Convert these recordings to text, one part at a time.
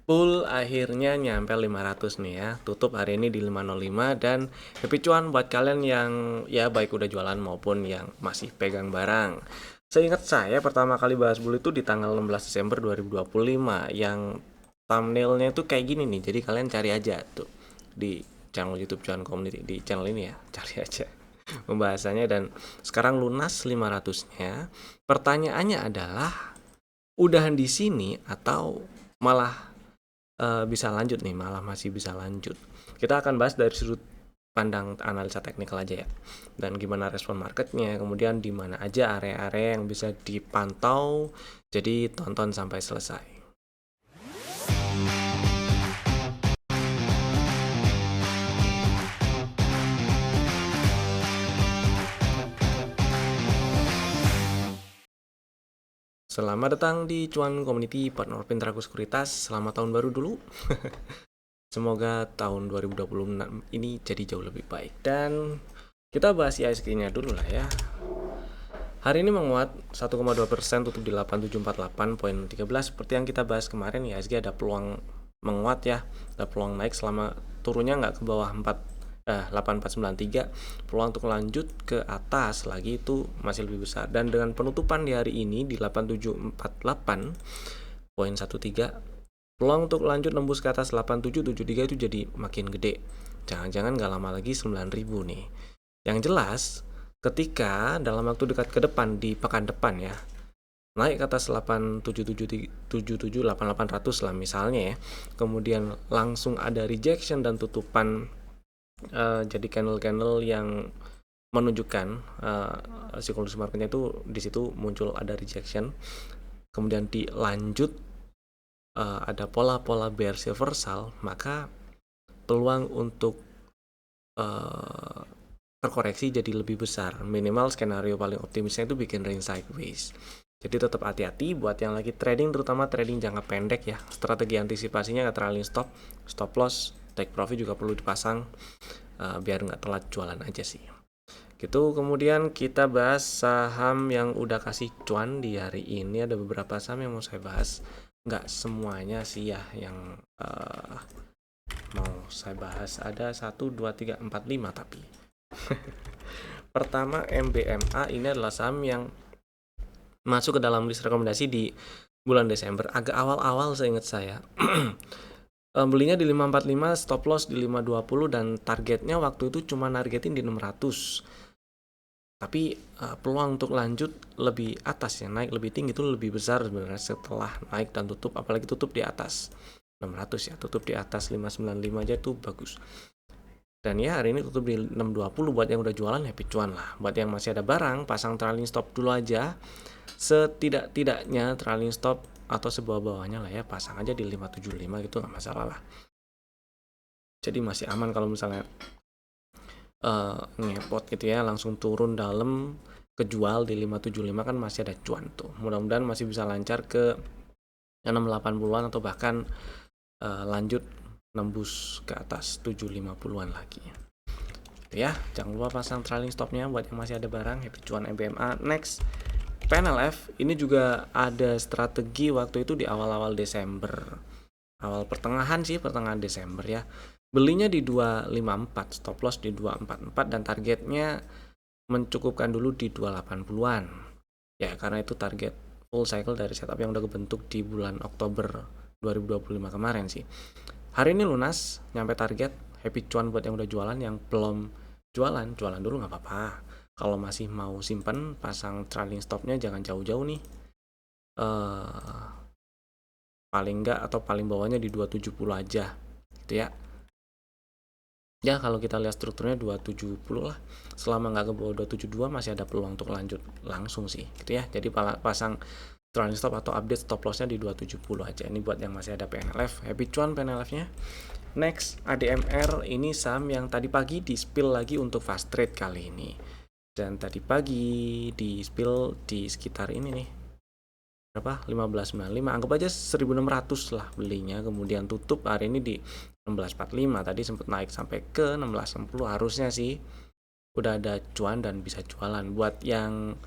Full akhirnya nyampe 500 nih ya. Tutup hari ini di 505 dan happy cuan buat kalian yang ya baik udah jualan maupun yang masih pegang barang. Seingat saya pertama kali bahas bull itu di tanggal 16 Desember 2025 yang thumbnailnya itu kayak gini nih. Jadi kalian cari aja tuh di channel YouTube Cuan Community di channel ini ya. Cari aja pembahasannya dan sekarang lunas 500-nya. Pertanyaannya adalah udahan di sini atau malah bisa lanjut nih, malah masih bisa lanjut. Kita akan bahas dari sudut pandang analisa teknikal aja ya. Dan gimana respon marketnya, kemudian di mana aja area-area yang bisa dipantau. Jadi tonton sampai selesai. Selamat datang di Cuan Community Partner Pintraku Sekuritas. Selamat tahun baru dulu. Semoga tahun 2026 ini jadi jauh lebih baik. Dan kita bahas IHSG-nya dulu lah ya. Hari ini menguat 1,2%, tutup di 8748,13. Seperti yang kita bahas kemarin, IHSG ada peluang menguat ya, ada peluang naik selama turunnya nggak ke bawah 8493. Peluang untuk lanjut ke atas lagi itu masih lebih besar. Dan dengan penutupan di hari ini di 8748,13, peluang untuk lanjut nembus ke atas 8773 itu jadi makin gede. Jangan-jangan nggak lama lagi 9000 nih. Yang jelas, ketika dalam waktu dekat ke depan di pekan depan ya, naik ke atas 8777 8800 lah misalnya ya, kemudian langsung ada rejection dan tutupan jadi candle-candle yang menunjukkan psikologis marketnya itu di situ muncul ada rejection, kemudian dilanjut ada pola-pola bearish reversal, maka peluang untuk terkoreksi jadi lebih besar. Minimal skenario paling optimisnya itu bikin range sideways. Jadi tetap hati-hati buat yang lagi trading, terutama trading jangka pendek ya. Strategi antisipasinya nggak trailing stop, stop loss, take profit juga perlu dipasang biar nggak telat jualan aja sih. Gitu. Kemudian kita bahas saham yang udah kasih cuan di hari ini. Ada beberapa saham yang mau saya bahas. Nggak semuanya sih ya yang mau saya bahas. Ada 1, 2, 3, 4, 5 tapi. Pertama, MBMA ini adalah saham yang masuk ke dalam list rekomendasi di bulan Desember. Agak awal-awal seingat saya. Belinya di 545, stop loss di 520 dan targetnya waktu itu cuma nargetin di 600. Tapi peluang untuk lanjut lebih atas ya, naik lebih tinggi itu lebih besar sebenarnya setelah naik dan tutup, apalagi tutup di atas 600 ya, tutup di atas 595 aja itu bagus. Dan ya hari ini tutup di 620. Buat yang udah jualan happy cuan lah. Buat yang masih ada barang, pasang trailing stop dulu aja. Setidak-tidaknya trailing stop atau sebawah-bawahnya lah ya, pasang aja di 575 gitu, nggak masalah lah. Jadi masih aman kalau misalnya ngepot gitu ya, langsung turun dalam kejual di 575 kan masih ada cuan tuh. Mudah-mudahan masih bisa lancar ke 680-an atau bahkan lanjut nembus ke atas 750-an lagi. Gitu ya, jangan lupa pasang trailing stopnya buat yang masih ada barang. Happy cuan MBMA. Next, PNLF ini juga ada strategi waktu itu di awal-awal Desember. Awal pertengahan Desember ya. Belinya di 254, stop loss di 244 dan targetnya mencukupkan dulu di 280-an. Ya, karena itu target full cycle dari setup yang udah kebentuk di bulan Oktober 2025 kemarin sih. Hari ini lunas, nyampe target. Happy cuan buat yang udah jualan, yang belum jualan dulu nggak apa-apa. Kalau masih mau simpen, pasang trailing stopnya jangan jauh-jauh nih. Paling nggak atau paling bawahnya di 270 aja, gitu ya. Ya kalau kita lihat strukturnya 270 lah. Selama nggak ke bawah 272 masih ada peluang untuk lanjut langsung sih, gitu ya. Jadi pasang trailing stop atau update stop lossnya di 270 aja. Ini buat yang masih ada PNLF. Happy cuan PNLF-nya. Next, ADMR ini saham yang tadi pagi di spill lagi untuk fast trade kali ini. Dan tadi pagi di spill di sekitar ini nih. Berapa? 1595. Anggap aja 1600 lah belinya. Kemudian tutup hari ini di 1645. Tadi sempat naik sampai ke 1660. Harusnya sih udah ada cuan dan bisa jualan. Buat yang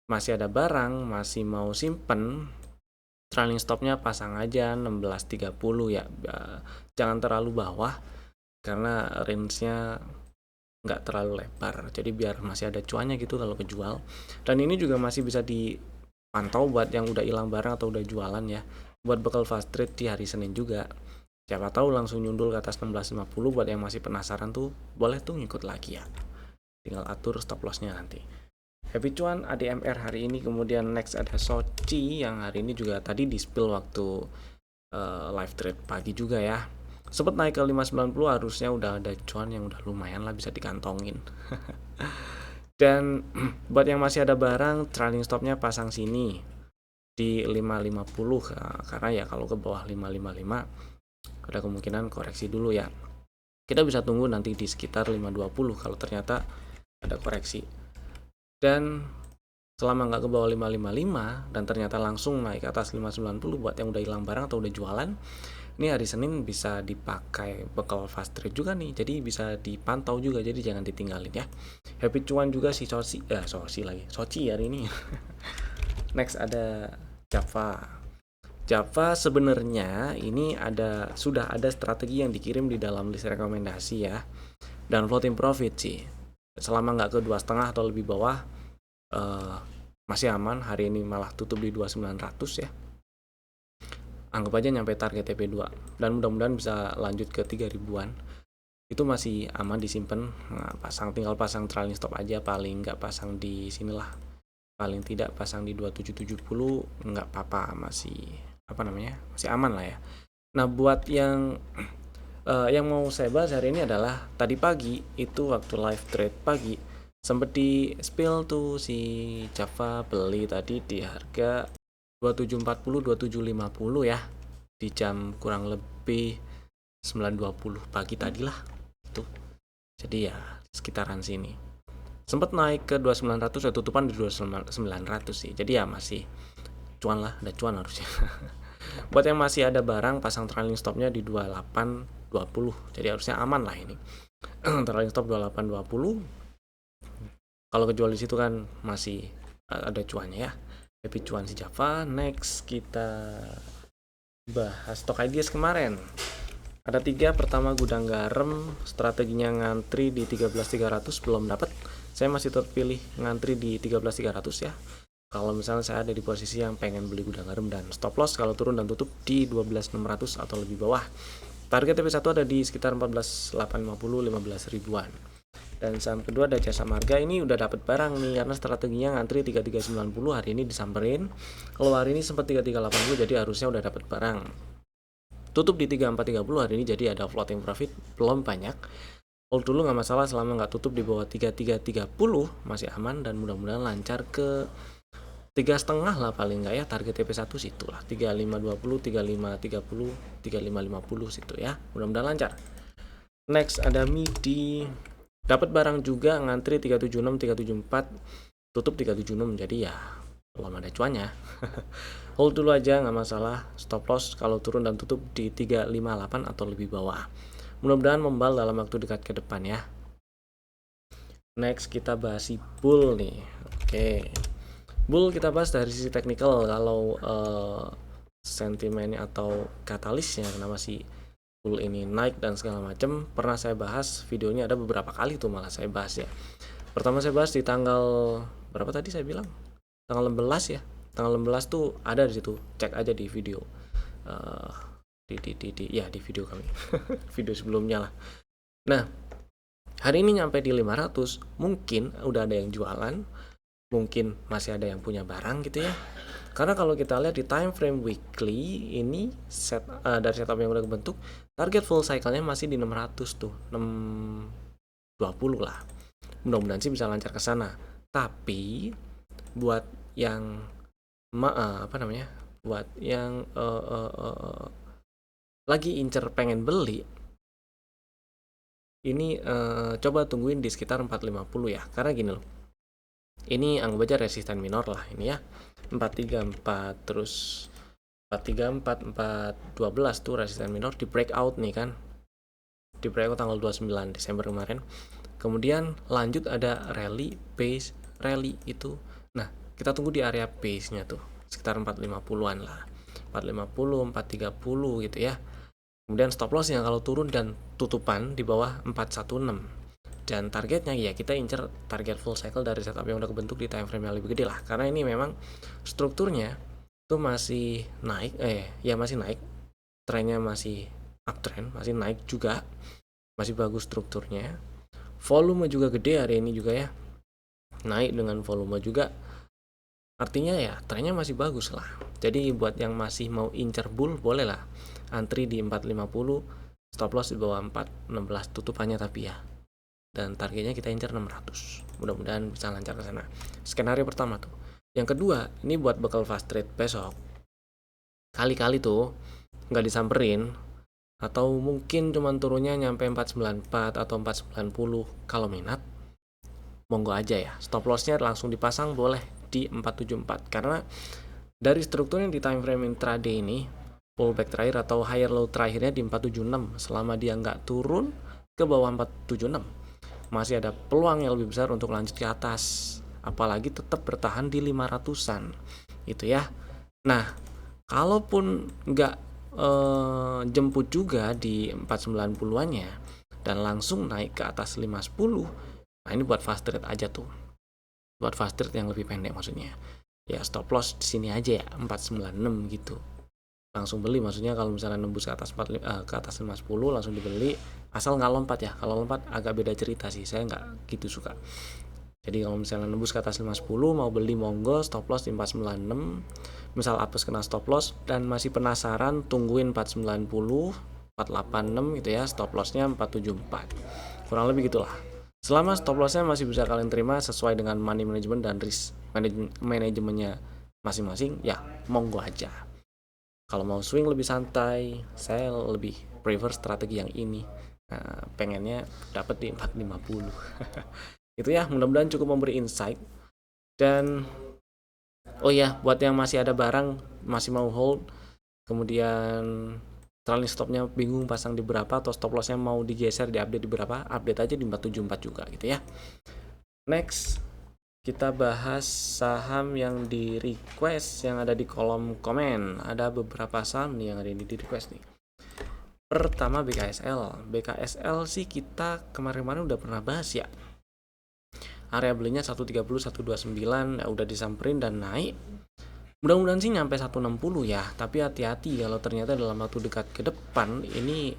masih ada barang, masih mau simpen, trailing stopnya pasang aja 16.30 ya, jangan terlalu bawah karena range-nya nggak terlalu lebar, jadi biar masih ada cuannya gitu kalau kejual. Dan ini juga masih bisa dipantau buat yang udah hilang barang atau udah jualan ya, buat bekal fast trade di hari Senin juga. Siapa tahu langsung nyundul ke atas 16.50. Buat yang masih penasaran tuh boleh tuh ngikut lagi ya, tinggal atur stop lossnya nanti. Happy cuan ADMR hari ini. Kemudian next ada Sochi yang hari ini juga tadi di spill waktu live trade pagi juga ya, sempat naik ke 590, harusnya udah ada cuan yang udah lumayan lah bisa dikantongin. Dan buat yang masih ada barang, trailing stopnya pasang sini di 550 karena ya kalau ke bawah 555 ada kemungkinan koreksi dulu ya. Kita bisa tunggu nanti di sekitar 520 kalau ternyata ada koreksi. Dan selama nggak ke bawah 555 dan ternyata langsung naik ke atas 590, buat yang udah hilang barang atau udah jualan, ini hari Senin bisa dipakai bekal fast trade juga nih, jadi bisa dipantau juga, jadi jangan ditinggalin ya. Happy cuan juga si Sochi hari ini. Next ada Java sebenarnya ini sudah ada strategi yang dikirim di dalam list rekomendasi ya, dan floating profit sih selama nggak ke 2,5 atau lebih bawah masih aman. Hari ini malah tutup di 2.900 ya, anggap aja nyampe target TP2 dan mudah-mudahan bisa lanjut ke 3.000-an. Itu masih aman disimpan. Nah, tinggal pasang trailing stop aja, paling nggak pasang di sinilah, paling tidak pasang di 2770 nggak apa-apa, masih masih aman lah ya. Nah buat yang mau saya bahas hari ini adalah tadi pagi itu waktu live trade pagi sempet di spill tuh si Java, beli tadi di harga 2740 2750 ya, di jam kurang lebih 9.20 pagi tadi lah tuh. Jadi ya sekitaran sini sempat naik ke 2.900 ya, tutupan di 2.900 sih. Jadi ya masih cuan lah, ada cuan harusnya. Buat yang masih ada barang, pasang trailing stopnya di 28.20, jadi harusnya aman lah ini. Trailing stop 28.20, kalau kejual di situ kan masih ada cuannya ya. Happy cuan si Java. Next kita bahas stock ideas kemarin. Ada 3. Pertama gudang garam, strateginya ngantri di 13.300 belum dapat. Saya masih terpilih ngantri di 13.300 ya. Kalau misalnya saya ada di posisi yang pengen beli gudang garam, dan stop loss kalau turun dan tutup di 12.600 atau lebih bawah. Target TP1 ada di sekitar 14.850 15 ribuan. Dan saham kedua ada Jasa Marga, ini udah dapat barang nih karena strateginya ngantri 3390, hari ini disamperin. Kalau hari ini sempat 3380, jadi harusnya udah dapat barang. Tutup di 3430 hari ini, jadi ada floating profit belum banyak. Hold dulu nggak masalah selama nggak tutup di bawah 3330, masih aman dan mudah-mudahan lancar ke 3,5 lah paling nggak ya. Target TP1 situ lah 3520 3530 3550 situ ya, mudah-mudahan lancar. Next ada MIDI, dapat barang juga ngantri 376 374, tutup 376, jadi ya belum ada cuannya. Hold dulu aja nggak masalah. Stop loss kalau turun dan tutup di 358 atau lebih bawah, mudah-mudahan membal dalam waktu dekat ke depan ya. Next kita bahas si bull nih. Oke, bull kita bahas dari sisi teknikal. Kalau sentimennya atau katalisnya kenapa si bull ini naik dan segala macam, pernah saya bahas, videonya ada beberapa kali tuh malah saya bahas ya. Pertama saya bahas di tanggal berapa tadi saya bilang, tanggal 16 ya. Tanggal 16 tuh ada di situ, cek aja di video di video kami. Video sebelumnya lah. Nah hari ini nyampe di 500, mungkin udah ada yang jualan, mungkin masih ada yang punya barang gitu ya. Karena kalau kita lihat di time frame weekly ini dari setup yang udah kebentuk, target full cycle-nya masih di 600 tuh, 620 lah. Mudah-mudahan sih bisa lancar ke sana. Tapi buat yang buat yang lagi incer pengen beli, ini coba tungguin di sekitar 450 ya. Karena gini loh, ini anggap aja resisten minor lah ini ya. 434 terus 434 412 tuh resisten minor di breakout nih kan, di breakout tanggal 29 Desember kemarin. Kemudian lanjut ada rally base rally itu. Nah kita tunggu di area base nya tuh sekitar 450-an lah. 450, 430 gitu ya. Kemudian stop lossnya kalau turun dan tutupan di bawah 416. Dan targetnya ya kita incer target full cycle dari setup yang udah kebentuk di time frame yang lebih gede lah. Karena ini memang strukturnya itu masih naik, masih naik. Trennya masih uptrend, masih naik juga. Masih bagus strukturnya. Volume juga gede hari ini juga ya. Naik dengan volume juga. Artinya ya trennya masih bagus lah. Jadi buat yang masih mau incer bull boleh lah antri di 450, stop loss di bawah 416 tutupannya tapi ya. Dan targetnya kita incer 600. Mudah-mudahan bisa lancar ke sana. Skenario pertama tuh. Yang kedua, ini buat bekal fast trade besok. Kali-kali tuh nggak disamperin atau mungkin cuman turunnya nyampe 494 atau 490. Kalau minat monggo aja ya. Stop lossnya langsung dipasang boleh di 474 karena dari strukturnya di time frame intraday ini pullback terakhir atau higher low terakhirnya di 476. Selama dia nggak turun ke bawah 476 masih ada peluang yang lebih besar untuk lanjut ke atas, apalagi tetap bertahan di 500-an itu ya. Nah kalaupun nggak jemput juga di 490-annya dan langsung naik ke atas 510, nah ini buat fast trade aja tuh, buat fast trade yang lebih pendek maksudnya ya. Stop loss di sini aja ya 496 gitu, langsung beli maksudnya. Kalau misalnya nembus ke atas 510 langsung dibeli, asal nggak lompat ya. Kalau lompat agak beda cerita sih, saya nggak gitu suka. Jadi kalau misalnya nembus ke atas 510 mau beli monggo, stop loss di 496. Misal apes kena stop loss dan masih penasaran, tungguin 490, 486 gitu ya, stop lossnya 474. Kurang lebih gitulah. Selama stop lossnya masih bisa kalian terima sesuai dengan money management dan risk manajemennya masing-masing, ya monggo aja. Kalau mau swing lebih santai, saya lebih prefer strategi yang ini. Nah, pengennya dapat di 450. Itu ya, mudah-mudahan cukup memberi insight. Dan oh ya, buat yang masih ada barang, masih mau hold, kemudian trailing stopnya bingung pasang di berapa atau stop lossnya mau digeser, diupdate di berapa, update aja di 474 juga gitu ya. Next, kita bahas saham yang di request yang ada di kolom komen. Ada beberapa saham nih yang ada di request nih. Pertama BKSL. BKSL sih kita kemarin-kemarin udah pernah bahas ya. Area belinya 130, 129 ya udah disamperin dan naik. Mudah-mudahan sih nyampe 160 ya, tapi hati-hati kalau ternyata dalam waktu dekat ke depan ini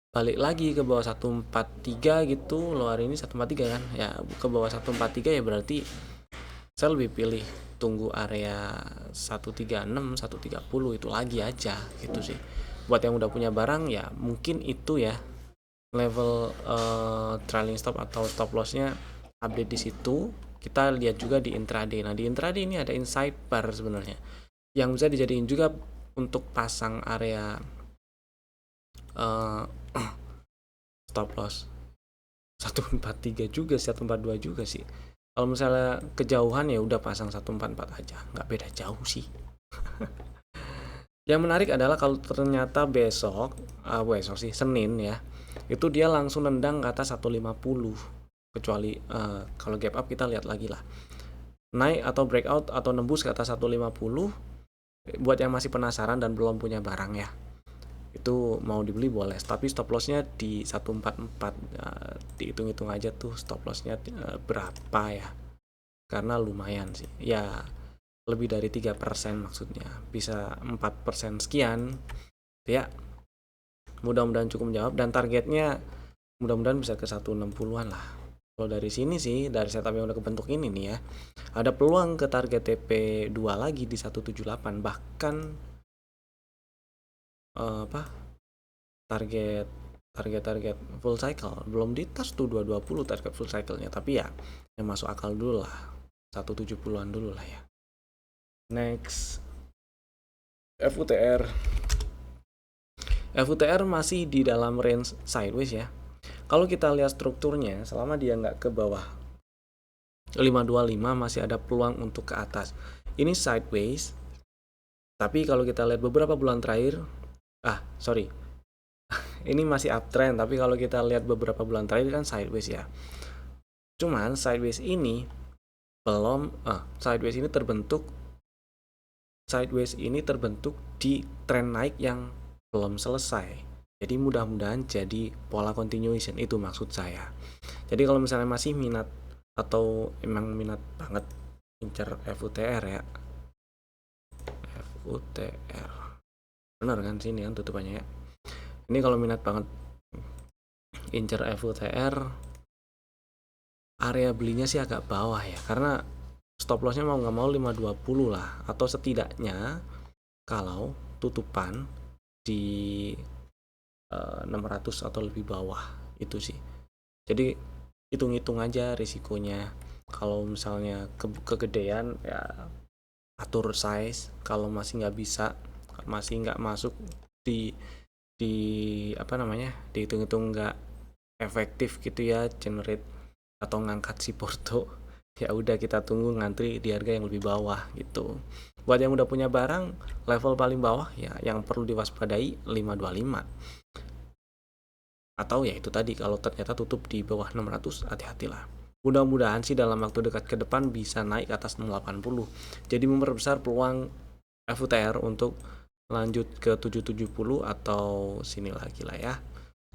balik lagi ke bawah 143 gitu. Loh hari ini 143 kan ya, ke bawah 143 ya berarti saya lebih pilih tunggu area 136, 130 itu lagi aja gitu sih. Buat yang udah punya barang ya mungkin itu ya level trailing stop atau stop lossnya update di situ. Kita lihat juga di intraday. Nah di intraday ini ada inside bar sebenarnya yang bisa dijadiin juga untuk pasang area stop loss 143 juga, 142 juga sih. Kalau misalnya kejauhan ya udah pasang 144 aja, nggak beda jauh sih. Yang menarik adalah kalau ternyata besok sih Senin ya, itu dia langsung nendang ke atas 150. Kecuali kalau gap up kita lihat lagi lah, naik atau breakout atau nembus ke atas 150. Buat yang masih penasaran dan belum punya barang ya, itu mau dibeli boleh, tapi stop lossnya di 144. Dihitung-hitung aja tuh stop lossnya berapa ya, karena lumayan sih ya, lebih dari 3% maksudnya, bisa 4% sekian ya. Mudah-mudahan cukup menjawab dan targetnya mudah-mudahan bisa ke 160-an lah. Kalau dari sini sih, dari setup yang udah kebentuk ini nih ya, ada peluang ke target TP2 lagi di 178, bahkan target full cycle belum di touch tuh 220 target full cycle-nya, tapi ya yang masuk akal dulu lah 170-an dulu lah ya. Next, FUTR masih di dalam range sideways ya. Kalau kita lihat strukturnya, selama dia nggak ke bawah 525 masih ada peluang untuk ke atas. Ini sideways, tapi kalau kita lihat beberapa bulan terakhir, ini masih uptrend, tapi kalau kita lihat beberapa bulan terakhir kan sideways ya. Cuman sideways ini terbentuk sideways ini terbentuk di tren naik yang belum selesai. Jadi mudah-mudahan jadi pola continuation, itu maksud saya. Jadi kalau misalnya masih minat atau emang minat banget incer FUTR ya, FUTR bener kan sini kan tutupannya ya. Ini kalau minat banget incer FUTR, area belinya sih agak bawah ya, karena stop lossnya mau nggak mau 520 lah, atau setidaknya kalau tutupan di 600 atau lebih bawah itu sih. Jadi hitung-hitung aja risikonya. Kalau misalnya kegedean ya atur size. Kalau masih nggak bisa, masih nggak masuk di apa namanya, dihitung-hitung nggak efektif gitu ya generate atau ngangkat si Porto, ya udah kita tunggu ngantri di harga yang lebih bawah gitu. Buat yang udah punya barang level paling bawah ya yang perlu diwaspadai 525. Atau ya itu tadi, kalau ternyata tutup di bawah 600, hati-hatilah. Mudah-mudahan sih dalam waktu dekat ke depan bisa naik ke atas 680. Jadi memperbesar peluang FUTR untuk lanjut ke 770 atau sini lagi lah ya.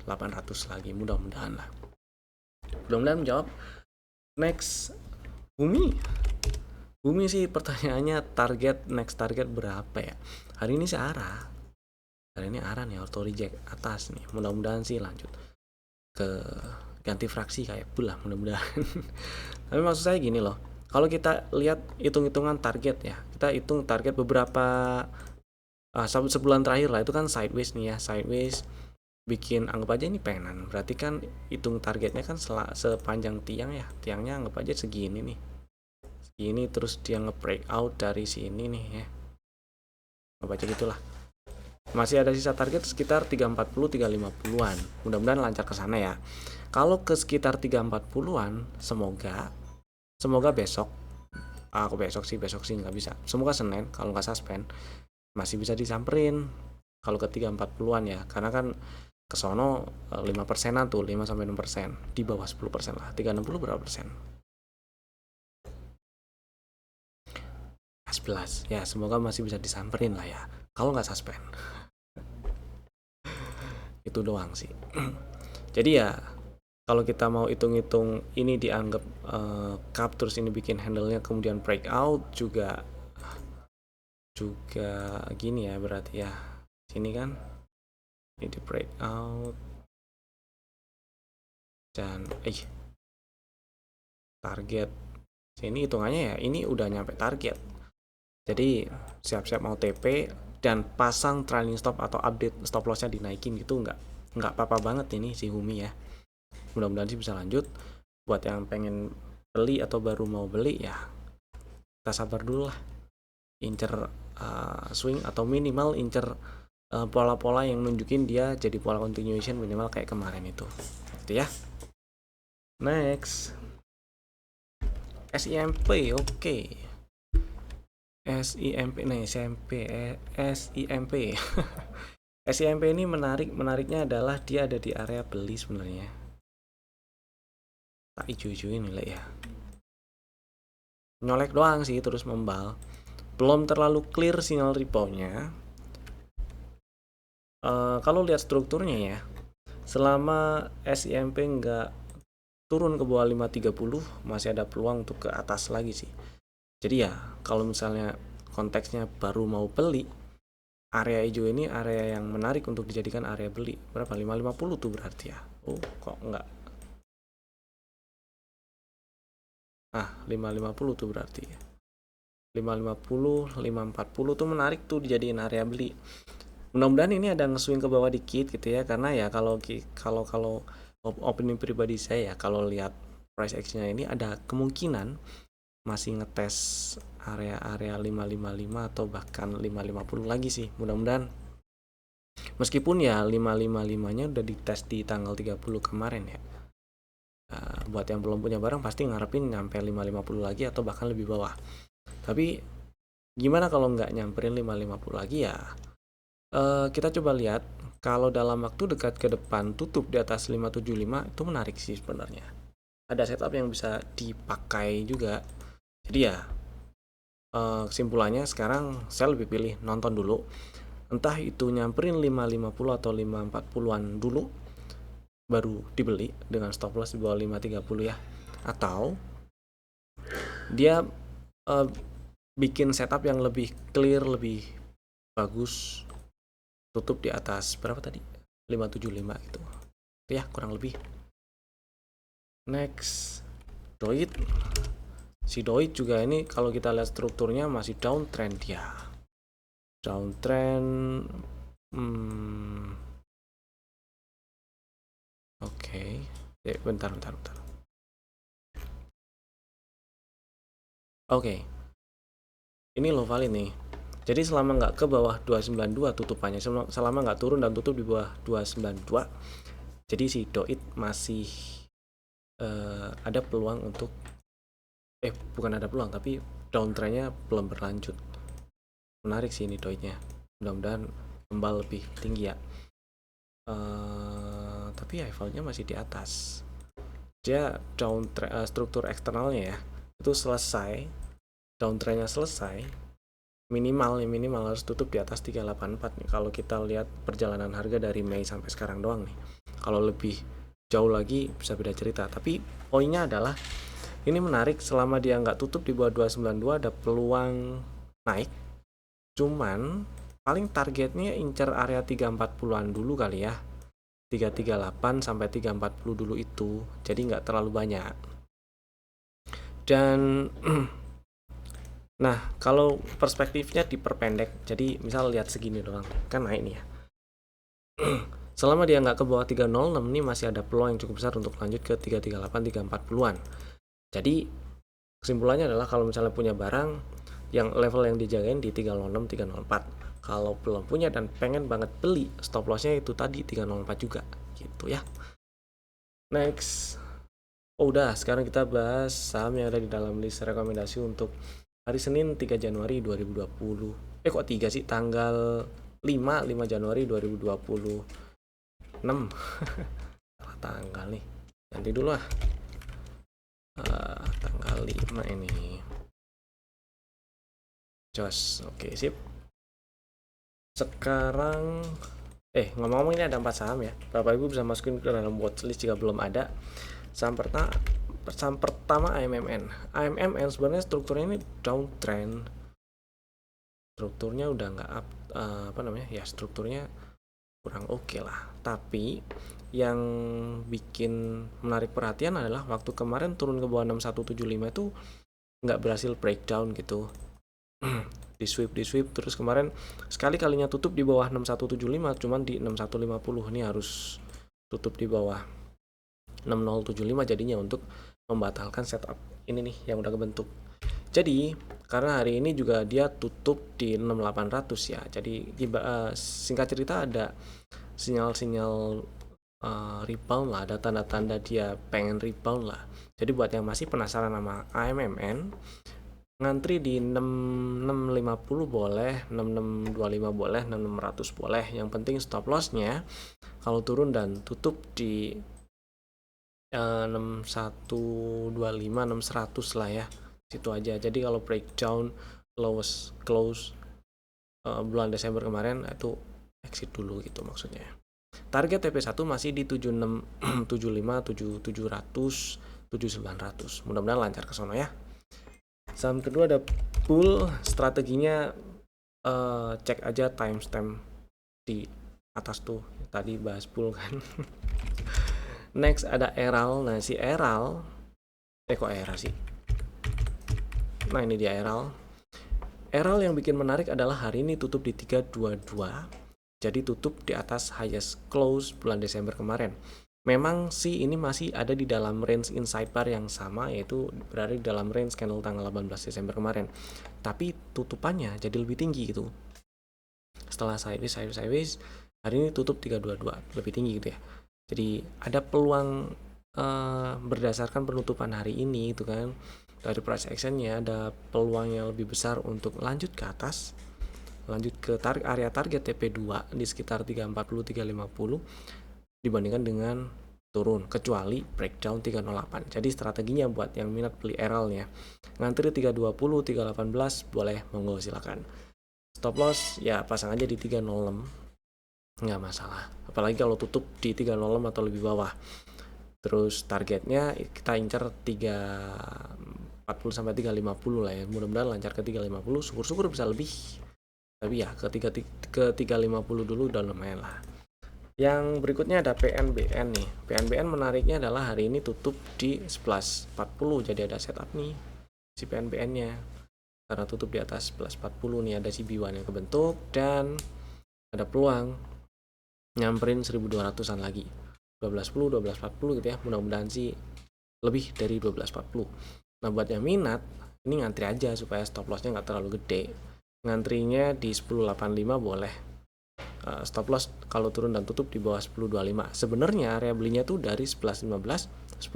800 lagi, mudah-mudahan lah. Mudah-mudahan menjawab. Next, Bumi sih pertanyaannya next target berapa ya? Hari ini sih arah nih auto reject atas nih, mudah-mudahan sih lanjut ke ganti fraksi kayak bulah, mudah-mudahan. Tapi maksud saya gini loh, kalau kita lihat hitung-hitungan target ya, kita hitung target beberapa sebulan terakhir lah, itu kan sideways nih ya, sideways bikin, anggap aja ini penan, berarti kan hitung targetnya kan sepanjang tiang ya, tiangnya anggap aja segini nih, segini, terus dia nge-break out dari sini nih ya, anggap aja gitulah. Masih ada sisa target sekitar 340 350-an. Mudah-mudahan lancar ke sana ya. Kalau ke sekitar 340-an, semoga besok. Aku besok sih nggak bisa. Semoga Senin kalau nggak suspend masih bisa disamperin. Kalau ke 340-an ya, karena kan ke sono 5%-an tuh, 5 sampai 6%. Di bawah 10% lah. 360 berapa persen? 11. Ya, semoga masih bisa disamperin lah ya. Kalau nggak suspend. Itu doang sih. Jadi ya kalau kita mau hitung-hitung ini dianggap cup, terus ini bikin handle-nya kemudian breakout juga gini ya, berarti ya sini kan ini di breakout dan target sini, hitungannya ya ini udah nyampe target, jadi siap-siap mau TP dan pasang trailing stop atau update stop lossnya dinaikin gitu, nggak apa-apa banget ini si Humi ya. Mudah-mudahan sih bisa lanjut. Buat yang pengen beli atau baru mau beli ya kita sabar dulu lah, incer swing atau minimal incer pola-pola yang nunjukin dia jadi pola continuation minimal kayak kemarin itu gitu ya. Next, SIMP. Oke. SIMP nih, SIMP. SIMP ini menariknya adalah dia ada di area beli sebenarnya. Tak hijau-hijauin nih ya. Nyolek doang sih, terus membal. Belum terlalu clear sinyal rebound-nya. Kalau lihat strukturnya ya, selama SIMP nggak turun ke bawah 530, masih ada peluang untuk ke atas lagi sih. Jadi ya kalau misalnya konteksnya baru mau beli, area hijau ini area yang menarik untuk dijadikan area beli. Berapa? 550 tuh berarti ya. Oh kok enggak, 550 tuh berarti ya. 550, 540 tuh menarik tuh dijadiin area beli. Mudah-mudahan ini ada nge-swing ke bawah dikit gitu ya, karena ya kalau opini pribadi saya ya, kalau lihat price action-nya ini ada kemungkinan masih ngetes area 555 atau bahkan 550 lagi sih. Mudah-mudahan, meskipun ya 555-nya udah dites di tanggal 30 kemarin ya. Buat yang belum punya barang pasti ngarepin nyampe 550 lagi atau bahkan lebih bawah. Tapi gimana kalau nggak nyamperin 550 lagi ya? Kita coba lihat kalau dalam waktu dekat ke depan tutup di atas 575, itu menarik sih sebenarnya. Ada setup yang bisa dipakai juga. Jadi ya kesimpulannya sekarang saya lebih pilih nonton dulu, entah itu nyamperin 550 atau 540-an dulu baru dibeli dengan stop loss di bawah 530 ya, atau dia bikin setup yang lebih clear, lebih bagus, tutup di atas berapa tadi, 575 gitu ya kurang lebih. Next, Doit. Si Doit juga ini kalau kita lihat strukturnya masih downtrend ya, downtrend. Oke. Bentar. Oke, ini low value nih. Jadi selama nggak ke bawah 292 tutupannya, selama nggak turun dan tutup di bawah 292, jadi si Doit masih ada peluang untuk bukan ada peluang, tapi downtrendnya belum berlanjut. Menarik sih ini Doitnya, mudah-mudahan kembali lebih tinggi ya. Tapi levelnya masih di atas. Dia struktur eksternalnya ya itu selesai, downtrendnya selesai, minimal harus tutup di atas 384 nih kalau kita lihat perjalanan harga dari Mei sampai sekarang doang nih. Kalau lebih jauh lagi bisa beda cerita, tapi poinnya adalah ini menarik. Selama dia nggak tutup di bawah 292 ada peluang naik, cuman paling targetnya incer area 340-an dulu kali ya, 338 sampai 340 dulu itu, jadi nggak terlalu banyak. Dan nah kalau perspektifnya diperpendek, jadi misal lihat segini doang kan naik nih ya. Selama dia nggak ke bawah 306 nih masih ada peluang yang cukup besar untuk lanjut ke 338 340-an. Jadi kesimpulannya adalah kalau misalnya punya barang yang level yang dijagain di 306 304, kalau belum punya dan pengen banget beli, stop lossnya itu tadi 304 juga gitu ya. Next, udah sekarang kita bahas saham yang ada di dalam list rekomendasi untuk hari Senin 3 Januari 2020. Kok 3 sih? Tanggal 5 Januari 2026. Salah tanggal nih, ganti dulu lah. Tanggal 5 ini jos. Oke, sip. Sekarang ngomong-ngomong ini ada 4 saham ya, Bapak Ibu bisa masukin ke dalam watchlist jika belum ada. Saham pertama AMMN sebenarnya strukturnya ini downtrend, strukturnya udah nggak strukturnya kurang oke lah. Tapi yang bikin menarik perhatian adalah waktu kemarin turun ke bawah 6175 itu nggak berhasil breakdown gitu. di sweep terus kemarin sekali-kalinya tutup di bawah 6175, cuman di 6150. Ini harus tutup di bawah 6075 jadinya untuk membatalkan setup ini nih yang udah kebentuk. Jadi karena hari ini juga dia tutup di 6800 ya, jadi singkat cerita ada sinyal-sinyal rebound lah, ada tanda-tanda dia pengen rebound lah. Jadi buat yang masih penasaran sama AMMN, ngantri di 6650 boleh, 6625 boleh, 6600 boleh. Yang penting stop lossnya kalau turun dan tutup di 6125 6100 lah ya, situ aja. Jadi kalau breakdown close bulan Desember kemarin itu exit dulu gitu maksudnya. Target TP1 masih di 7675 7700 7900. Mudah-mudahan lancar ke sono ya. Saham kedua ada Pool. Strateginya cek aja timestamp di atas tuh, tadi bahas Pool kan. Next ada Eral. Nah si Eral kok Eral sih, nah ini dia Eral yang bikin menarik adalah hari ini tutup di 322, jadi tutup di atas highest close bulan Desember kemarin. Memang sih ini masih ada di dalam range inside bar yang sama, yaitu berada di dalam range candle tanggal 18 Desember kemarin. Tapi tutupannya jadi lebih tinggi gitu. Setelah sideways, hari ini tutup 322, lebih tinggi gitu ya. Jadi ada peluang berdasarkan penutupan hari ini itu kan, dari price actionnya ada peluang yang lebih besar untuk lanjut ke atas, lanjut ke area target TP2 di sekitar 340 350 dibandingkan dengan turun kecuali breakdown 308. Jadi strateginya buat yang minat beli RL-nya, ngantri 320, 318 boleh, monggo silakan. Stop loss ya pasang aja di 306, nggak masalah. Apalagi kalau tutup di 306 atau lebih bawah. Terus targetnya kita incar 340 sampai 350 lah ya. Mudah-mudahan lancar ke 350, syukur-syukur bisa lebih. Tapi ya ke 350 dulu udah lumayan lah. Yang berikutnya ada PNBN nih. PNBN menariknya adalah hari ini tutup di 11.40, jadi ada setup nih si PNBN-nya. Karena tutup di atas 11.40 nih, ada si B1 yang kebentuk dan ada peluang nyamperin 1200-an lagi. 12.10, 12.40 gitu ya. Mudah-mudahan sih lebih dari 12.40. Nah, buat yang minat, ini ngantri aja supaya stop loss-nya nggak terlalu gede. Ngantrinya di 10.85 boleh. Stop loss kalau turun dan tutup di bawah 10.25. Sebenarnya area belinya tuh dari 11.15, 10.85,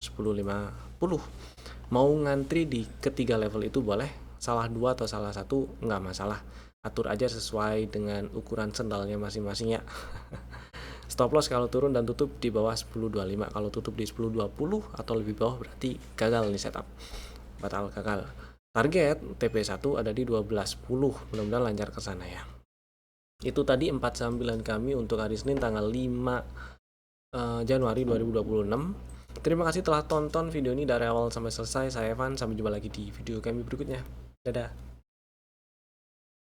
10.50. Mau ngantri di ketiga level itu boleh, salah dua atau salah satu nggak masalah. Atur aja sesuai dengan ukuran sendalnya masing-masing ya. Stop loss kalau turun dan tutup di bawah 10.25. Kalau tutup di 10.20 atau lebih bawah berarti gagal nih setup. Batal gagal. Target TP1 ada di 12.10. Mudah-mudahan lancar ke sana ya. Itu tadi 4 sambilan kami untuk hari Senin tanggal 5 Januari 2026. Terima kasih telah tonton video ini dari awal sampai selesai. Saya Evan, sampai jumpa lagi di video kami berikutnya. Dadah.